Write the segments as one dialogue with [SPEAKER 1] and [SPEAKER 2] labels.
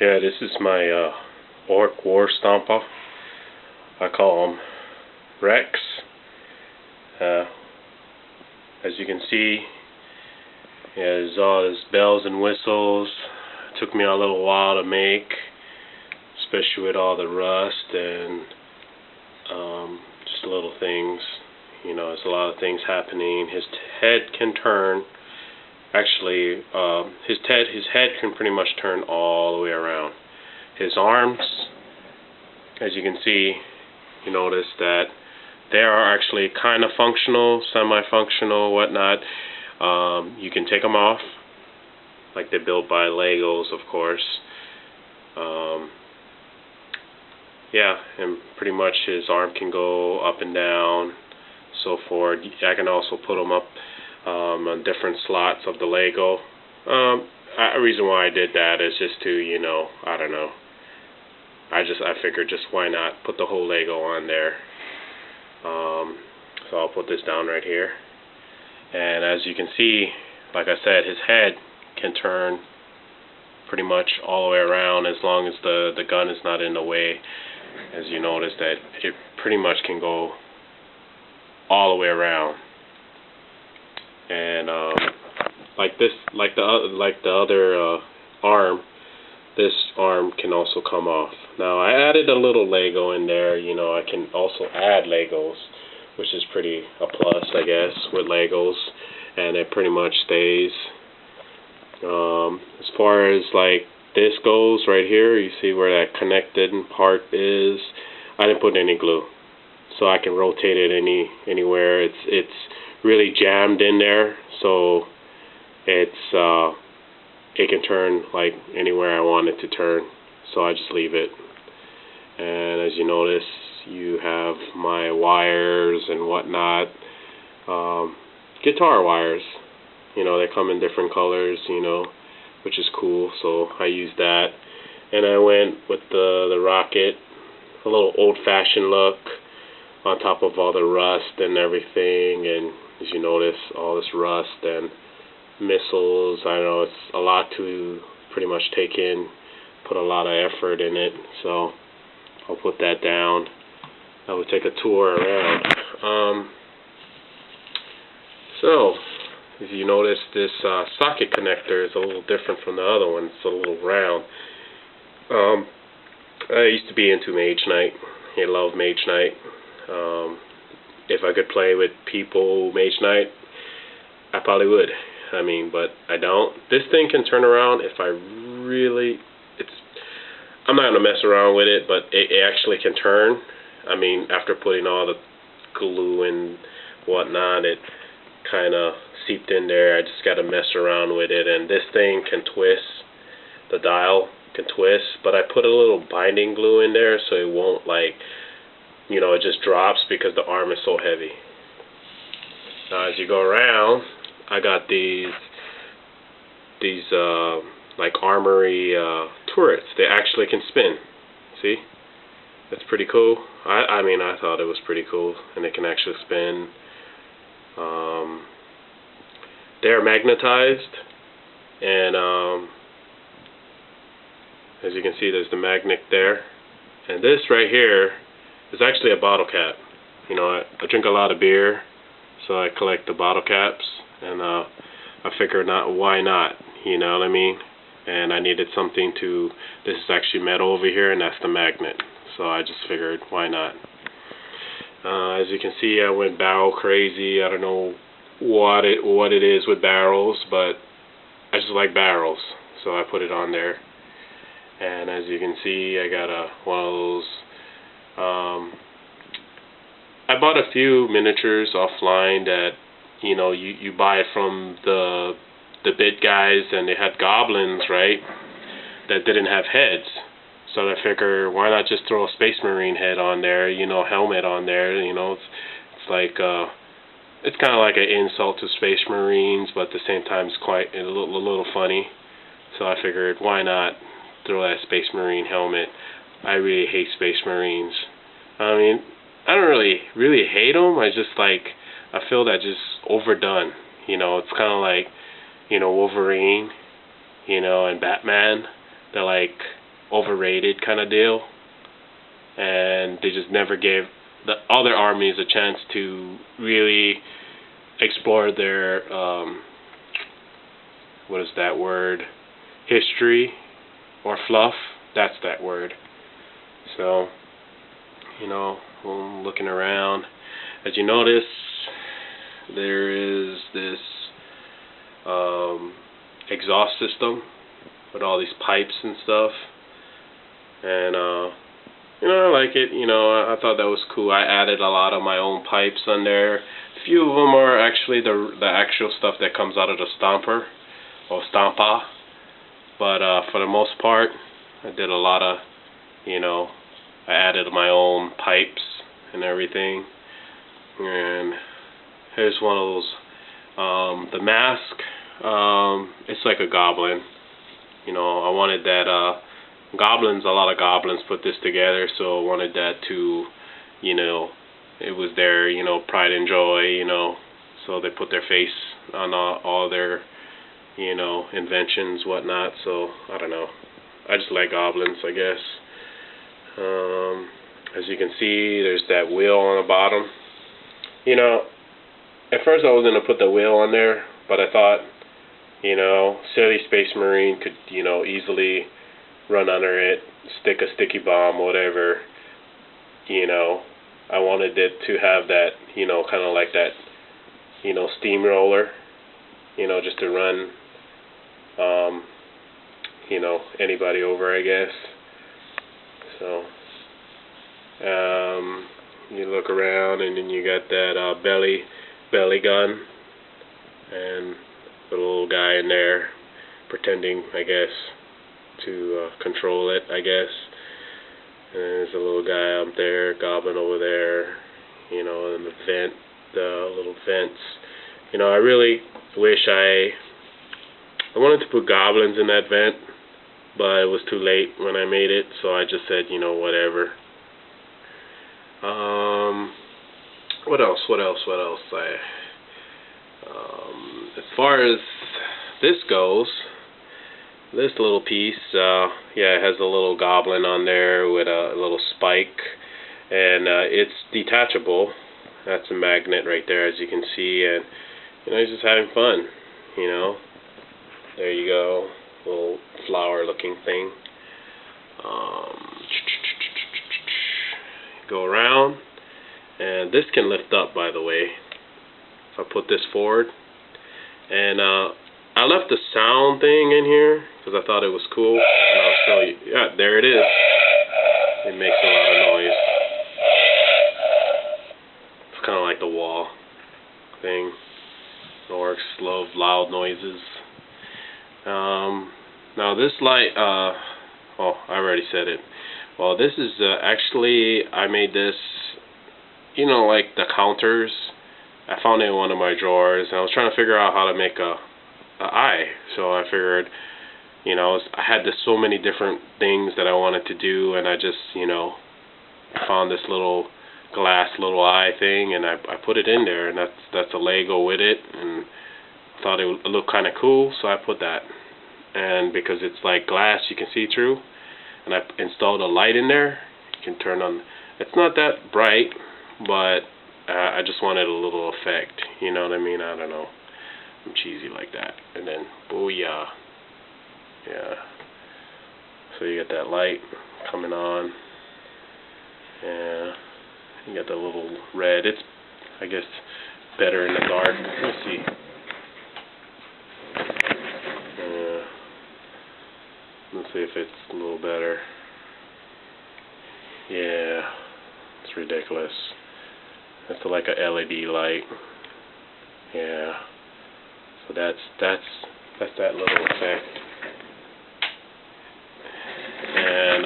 [SPEAKER 1] Yeah, this is my Ork Stompa. I call him Rex. As you can see, there's all his bells and whistles. It took me a little while to make, especially with all the rust and just little things. You know, there's a lot of things happening. His head can turn. Actually, his head can pretty much turn all the way around. His arms, as you can see, you notice that they are actually kind of functional, semi-functional, whatnot. You can take them off, like they're built by Legos, of course. Yeah, and pretty much his arm can go up and down, so forth. I can also put them up on different slots of the Lego. A reason why I did that is just to, you know, I don't know. I figured just why not put the whole Lego on there. So I'll put this down right here. And as you can see, like I said, his head can turn pretty much all the way around as long as the gun is not in the way. As you notice that it pretty much can go all the way around. And like the other arm, this arm can also come off. Now I added a little Lego in there. You know, I can also add Legos, which is pretty a plus, I guess, with Legos, and it pretty much stays. As far as like this goes, right here, you see where that connected part is. I didn't put any glue, so I can rotate it anywhere. It's really jammed in there, so it can turn like anywhere I want it to turn, so I just leave it. And as you notice, you have my wires and whatnot, guitar wires. You know, they come in different colors, you know, which is cool, so I used that. And I went with the rocket, a little old-fashioned look on top of all the rust and everything. And as you notice, all this rust and missiles, I know it's a lot to pretty much take in, put a lot of effort in it, so I'll put that down. I will take a tour around. So if you notice, this socket connector is a little different from the other one. It's a little round. I used to be into Mage Knight. I love Mage Knight. If I could play with people Mage Knight, I probably would. I mean, but I don't. This thing can turn around if I really, I'm not going to mess around with it, but it actually can turn. I mean, after putting all the glue and whatnot, it kind of seeped in there. I just got to mess around with it, and this thing can twist. The dial can twist, but I put a little binding glue in there so it won't, like, you know, it just drops because the arm is so heavy. Now as you go around, I got these like armory turrets. They actually can spin. See? That's pretty cool. I mean, I thought it was pretty cool, and it can actually spin. They're magnetized, and as you can see, there's the magnet there. And this right here is actually a bottle cap. You know, I drink a lot of beer, so I collect the bottle caps, and I figured why not, you know what I mean? And I needed something to, this is actually metal over here, and that's the magnet. So I just figured, why not? As you can see, I went barrel crazy. I don't know what it is with barrels, but I just like barrels, so I put it on there. And as you can see, I got one of those. I bought a few miniatures offline that, you know, you buy from the bit guys, and they had goblins, right, that didn't have heads. So I figure, why not just throw a Space Marine head on there, you know, helmet on there, you know. It's like, it's kind of like an insult to Space Marines, but at the same time it's quite a little funny. So I figured, why not throw that Space Marine helmet? I really hate Space Marines. I mean, I don't really hate them. I just like, I feel that just overdone. You know, it's kind of like, you know, Wolverine, you know, and Batman. They're like, overrated kind of deal, and they just never gave the other armies a chance to really explore their what is that word? History or fluff. That's that word. So, you know, I'm looking around. As you notice, there is this exhaust system with all these pipes and stuff, and you know, I like it. You know, I thought that was cool. I added a lot of my own pipes on there. A few of them are actually the actual stuff that comes out of the Stomper or Stompa, but for the most part, I did a lot of, you know, I added my own pipes and everything. And here's one of those, the mask. It's like a goblin. You know, I wanted that, goblins, a lot of goblins put this together, so I wanted that to, you know, it was their, you know, pride and joy, you know, so they put their face on all their, you know, inventions, whatnot. So, I don't know. I just like goblins, I guess. As you can see, there's that wheel on the bottom. You know, at first I was going to put the wheel on there, but I thought, you know, silly Space Marine could, you know, easily run under it, stick a sticky bomb, whatever. You know, I wanted it to have that, you know, kind of like that, you know, steamroller, you know, just to run, you know, anybody over, I guess. So, you look around, and then you got that belly gun, and the little guy in there pretending, I guess, to control it, I guess. And there's a little guy up there, goblin over there, you know, and the little vents. You know, I really wish I wanted to put goblins in that vent, but it was too late when I made it, so I just said, you know, whatever. What else? As far as this goes, this little piece, yeah, it has a little goblin on there with a little spike, and it's detachable. That's a magnet right there, as you can see, and, you know, he's just having fun, you know. There you go, little flower-looking thing. Go around, and this can lift up, by the way, if I put this forward. And I left the sound thing in here because I thought it was cool, and I'll show you. Yeah, there it is. It makes a lot of noise. It's kind of like the wall thing. Orcs love loud noises. Now this light, oh, I already said it. Well, this is actually, I made this, you know, like the counters. I found it in one of my drawers, and I was trying to figure out how to make a eye. So I figured, you know, I had so many different things that I wanted to do, and I just, you know, found this little glass little eye thing, and I put it in there, and that's a Lego with it, and I thought it would look kind of cool, so I put that. And because it's like glass, you can see through, and I installed a light in there. You can turn on. It's not that bright, but I just wanted a little effect. You know what I mean? I don't know. I'm cheesy like that. And then, booyah. Yeah. So you got that light coming on. Yeah. You got the little red. It's, I guess, better in the dark. Let me see. Let's see if it's a little better. Yeah, it's ridiculous. It's like a LED light. Yeah. So that's that little effect. And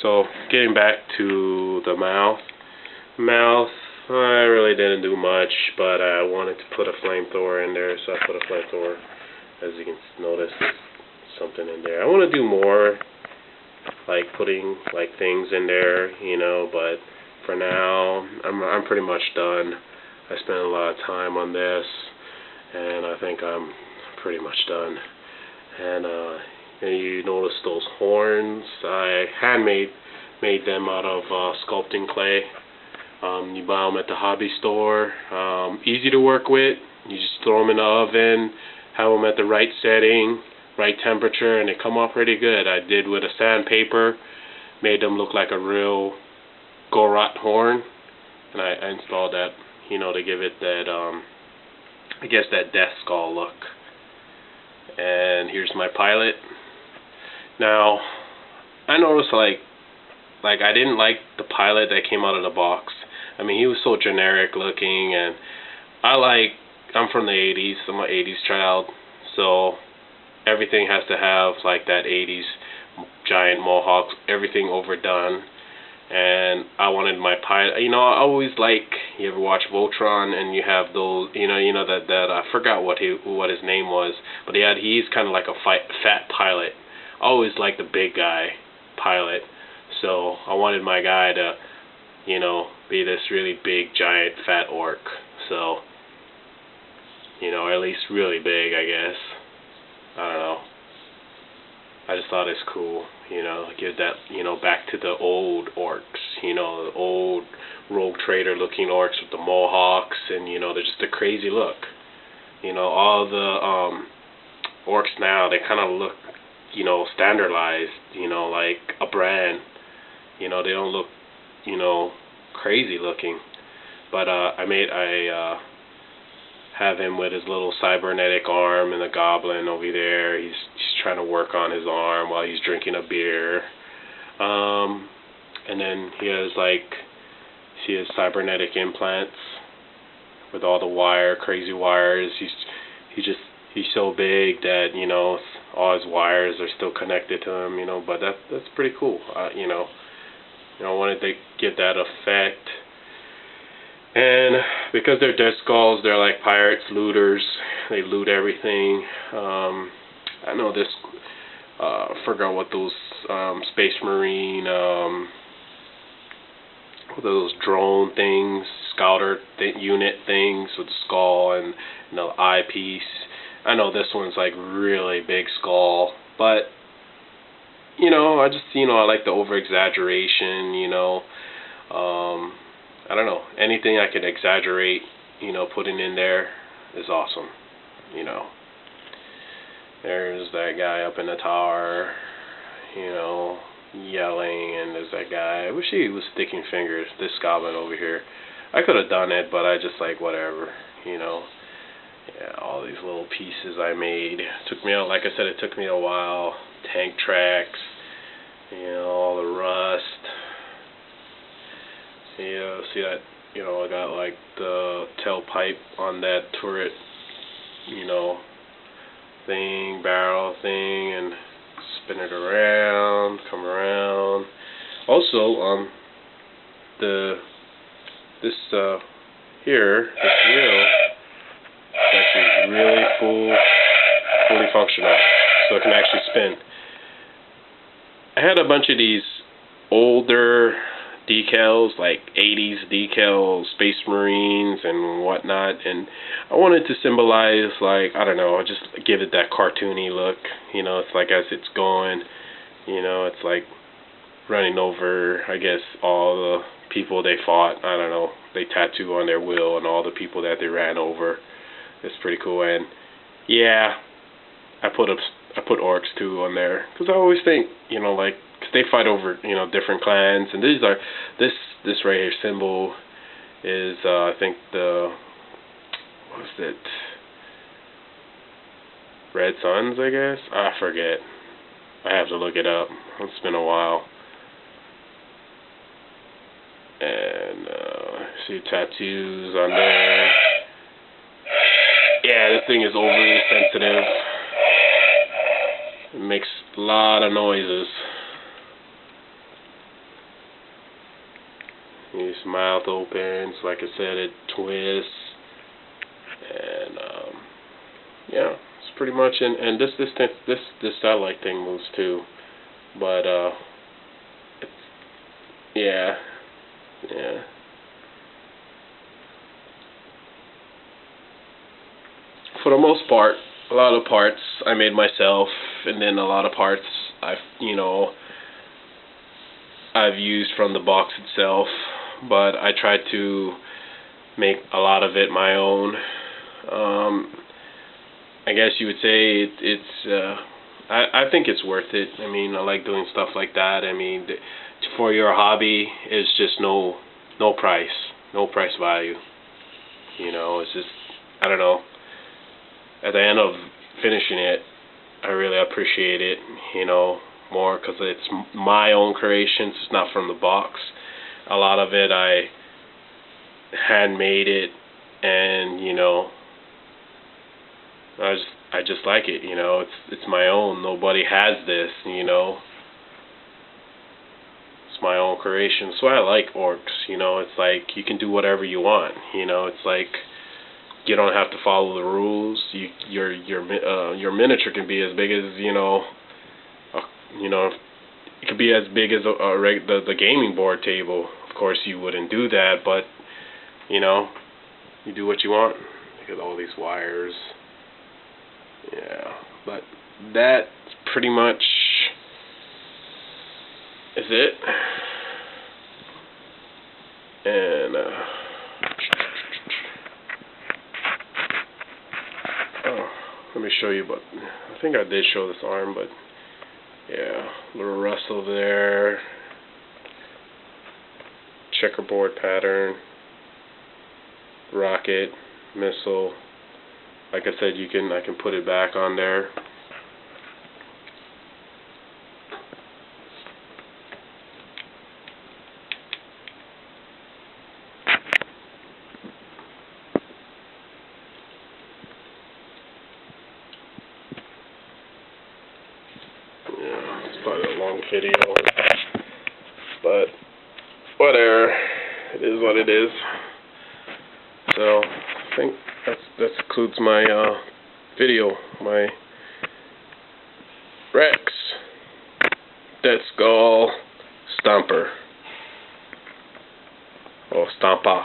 [SPEAKER 1] so getting back to the mouth, I really didn't do much, but I wanted to put a flamethrower in there, so I put a flamethrower. As you can notice, something in there. I want to do more, like putting like things in there, you know, but for now I'm pretty much done. I spent a lot of time on this, and I think I'm pretty much done. And And you notice those horns. I made them out of sculpting clay. You buy them at the hobby store. Easy to work with. You just throw them in the oven, have them at the right setting, right temperature, and they come out pretty good. I did with a sandpaper, made them look like a real Gorot horn, and I installed that, you know, to give it that, I guess that death skull look. And here's my pilot. Now, I noticed like I didn't like the pilot that came out of the box. I mean, he was so generic looking, and I'm from the 80s, I'm an 80s child, so everything has to have like that 80s giant mohawks, everything overdone. And I wanted my pilot, you know, I always like, you ever watch Voltron and you have those, you know that I forgot what his name was, but he's kind of like a fat pilot. I always liked the big guy pilot, so I wanted my guy to, you know, be this really big giant fat orc. So, you know, at least really big, I guess. I don't know. I just thought it's cool, you know, give that, you know, back to the old orcs, you know, the old rogue trader looking orcs with the mohawks, and, you know, they're just a crazy look. You know, all the orcs now, they kind of look, you know, standardized, you know, like a brand. You know, they don't look, you know, crazy looking. But I have him with his little cybernetic arm and the goblin over there. He's trying to work on his arm while he's drinking a beer. And then he has see his cybernetic implants with all the crazy wires. He's so big that, you know, all his wires are still connected to him, you know, but that's pretty cool. You know, I wanted to give that effect. And because they're dead skulls, they're like pirates, looters. They loot everything. I know this, forgot what those Space Marine, those drone things, scouter unit things with the skull and the eyepiece. I know this one's like really big skull, but you know, I like the over exaggeration, you know. I don't know, anything I could exaggerate, you know, putting in there is awesome, you know. There's that guy up in the tower, you know, yelling, and there's that guy. I wish he was sticking fingers, this goblin over here. I could have done it, but I just like, whatever, you know. Yeah, all these little pieces I made. Took me out, like I said, it took me a while. Tank tracks, you know, all the rust. Yeah, see that, you know, I got like the tailpipe on that turret, you know, thing, barrel thing, and spin it around, come around. Also, this wheel is actually really fully functional, so it can actually spin. I had a bunch of these older decals, like 80s decal Space Marines and whatnot, and I wanted to symbolize, like, I don't know, just give it that cartoony look, you know. It's like as it's going, you know, it's like running over, I guess, all the people they fought. I don't know, they tattoo on their wheel and all the people that they ran over. It's pretty cool. And yeah, I put orcs too on there, because I always think, you know, like, because they fight over, you know, different clans, and this right here symbol is I think what's it, Red Suns, I guess. I forget. I have to look it up. It's been a while. And see tattoos on there. Yeah, this thing is overly sensitive. It makes a lot of noises. His mouth opens, like I said, it twists, and yeah, it's pretty much. And this satellite thing moves too, but yeah. For the most part, a lot of parts I made myself, and then a lot of parts I've used from the box itself, but I tried to make a lot of it my own. I guess you would say I think it's worth it. I mean, I like doing stuff like that. I mean, for your hobby, it's just no price value. It's just, I don't know. At the end of finishing it, I really appreciate it, more, because it's my own creations. It's not from the box. A lot of it I handmade it, and I just like it. It's my own. Nobody has this. It's my own creation. So I like orcs. It's like you can do whatever you want. It's like you don't have to follow the rules. Your miniature can be as big as it could be as big as the gaming board table. Of course, you wouldn't do that, but you do what you want. Look at all these wires. Yeah, but that's pretty much is it. And let me show you, but I think I did show this arm, but yeah, little rustle there, checkerboard pattern, rocket, missile. Like I said, I can put it back on there. Yeah, it's probably a long video, but whatever. It is what it is. So I think that concludes my video, my Rex Dead Skull Stomper. Oh, Stompa.